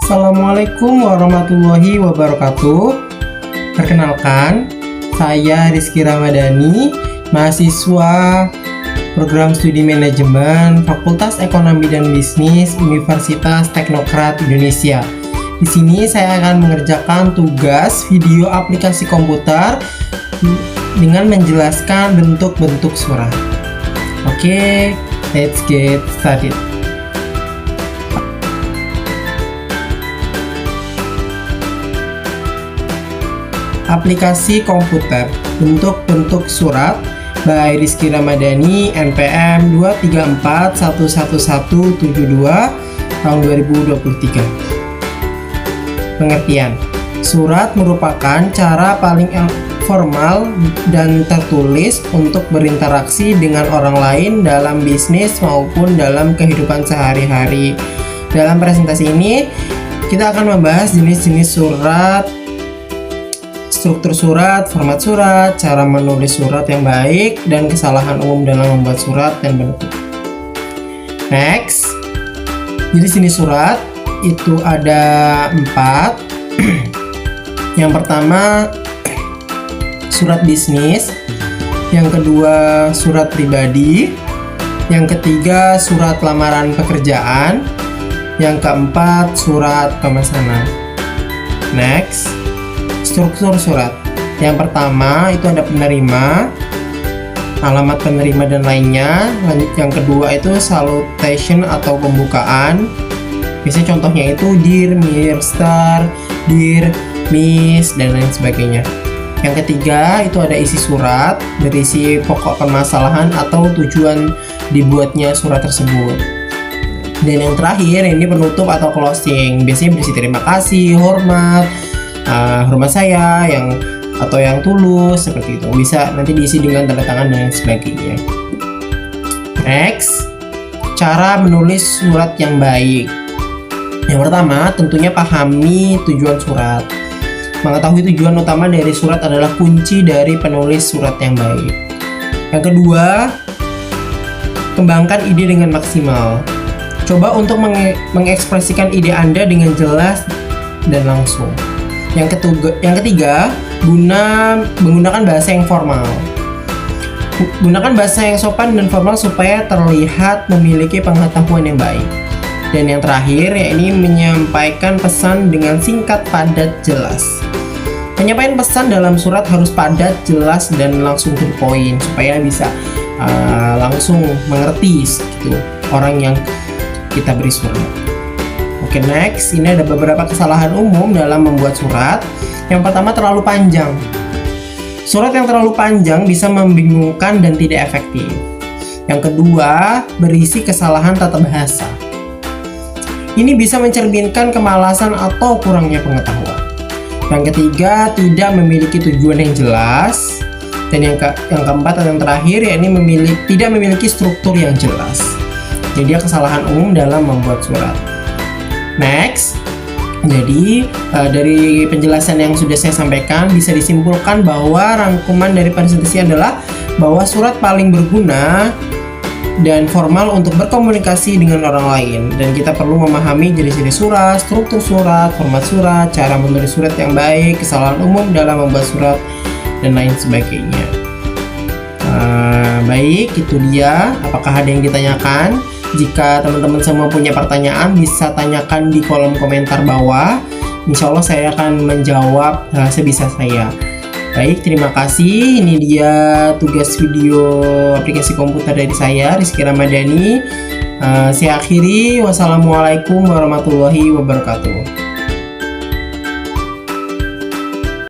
Assalamualaikum warahmatullahi wabarakatuh. Perkenalkan, saya Rizky Ramadhani, mahasiswa Program Studi Manajemen Fakultas Ekonomi dan Bisnis Universitas Teknokrat Indonesia. Di sini saya akan mengerjakan tugas video aplikasi komputer dengan menjelaskan bentuk-bentuk surat. Oke, let's get started. Aplikasi komputer bentuk-bentuk surat by Rizky Ramadhani NPM 2341172 tahun 2023. Pengertian: surat merupakan cara paling formal dan tertulis untuk berinteraksi dengan orang lain dalam bisnis maupun dalam kehidupan sehari-hari. Dalam presentasi ini kita akan membahas jenis-jenis surat, struktur surat, format surat, cara menulis surat yang baik, dan kesalahan umum dalam membuat surat dan bentuk. Next, jadi jenis surat itu ada 4. Yang pertama surat bisnis, yang kedua surat pribadi, yang ketiga surat lamaran pekerjaan, yang keempat surat pemesanan. Next, struktur surat. Yang pertama itu ada penerima, alamat penerima dan lainnya. Yang kedua itu salutation atau pembukaan. Biasanya contohnya itu Dear Mr., Dear Miss, dan lain sebagainya. Yang ketiga itu ada isi surat, berisi pokok permasalahan atau tujuan dibuatnya surat tersebut. Dan yang terakhir ini penutup atau closing. Biasanya berisi terima kasih, hormat saya atau yang tulus, seperti itu. Bisa nanti diisi dengan tanda tangan dan sebagainya. Next, cara menulis surat yang baik. Yang pertama, tentunya pahami tujuan surat. Mengetahui tujuan utama dari surat adalah kunci dari penulis surat yang baik. Yang kedua, kembangkan ide dengan maksimal. Coba untuk mengekspresikan ide Anda dengan jelas dan langsung. Yang ketiga, menggunakan bahasa yang formal. Gunakan bahasa yang sopan dan formal supaya terlihat memiliki pengetahuan yang baik. Dan yang terakhir, yakni menyampaikan pesan dengan singkat, padat, jelas. Penyampaian pesan dalam surat harus padat, jelas, dan langsung to the point supaya bisa langsung mengerti gitu orang yang kita beri surat. Oke, next, ini ada beberapa kesalahan umum dalam membuat surat. Yang pertama, terlalu panjang. Surat yang terlalu panjang bisa membingungkan dan tidak efektif. Yang kedua, berisi kesalahan tata bahasa. Ini bisa mencerminkan kemalasan atau kurangnya pengetahuan. Yang ketiga, tidak memiliki tujuan yang jelas. Dan yang keempat atau yang terakhir, yakni tidak memiliki struktur yang jelas. Jadi kesalahan umum dalam membuat surat. Next, jadi dari penjelasan yang sudah saya sampaikan bisa disimpulkan bahwa rangkuman dari presentasi adalah bahwa surat paling berguna dan formal untuk berkomunikasi dengan orang lain, dan kita perlu memahami jenis-jenis surat, struktur surat, format surat, cara menulis surat yang baik, kesalahan umum dalam membuat surat, dan lain sebagainya. Baik, itu dia. Apakah ada yang ditanyakan? Jika teman-teman semua punya pertanyaan, bisa tanyakan di kolom komentar bawah. Insya Allah saya akan menjawab sebisa saya. Baik, terima kasih. Ini dia tugas video aplikasi komputer dari saya, Rizky Ramadhani. Saya akhiri. Wassalamualaikum warahmatullahi wabarakatuh.